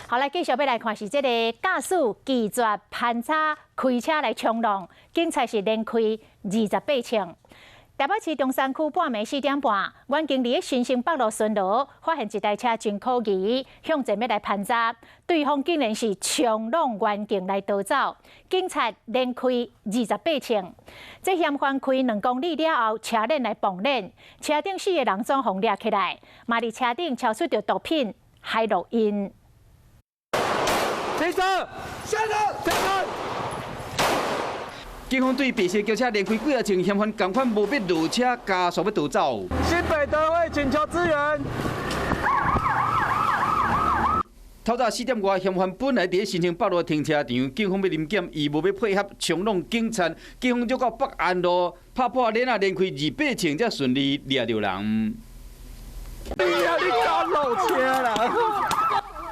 好，来继续要来看是这个驾驶拒绝攀插开车来冲浪，警察是连开28枪。台北市中山区半暝4点半，阮经理新生北路巡逻，发现一台车真可疑，向前要来攀查，对方竟然是冲浪远境来逃走，警察连开28枪。这嫌犯开2公里了后，车链来绑链，车顶4个人总互抓起来，嘛伫车顶超出着毒品，还录音。停车！下车！停车！警方对白色轿车连开几啊枪嫌犯，同款无必落车加速要逃走。新北德威请求支援。透早4点外，嫌犯本来伫新城北路停车场，警方要临检，伊无要配合冲浪警察，警方就到北安路拍破链啊，连开28枪，才顺利抓到人。你敢漏车啦！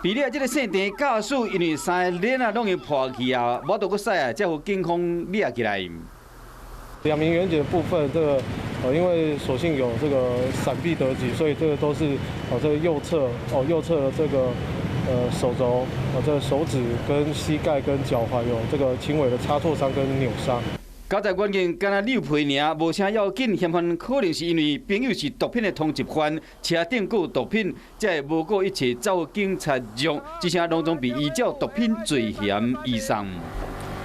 比了这个姓陈驾驶，因为3个链啊拢已破去啊，无倒阁驶啊，才互警方抓起来。2名员警的部分，这个因为所幸有这个闪避得及，所以这个都是这个右侧的这个手肘这个手指跟膝盖跟脚踝有这个轻微的擦挫伤跟扭伤。交代关键，敢若溜皮尔，无啥要紧。嫌犯可能是因为朋友是毒品的通缉犯，车顶有毒品，才会无顾一切走警察局，这些拢总被依照毒品罪嫌移送。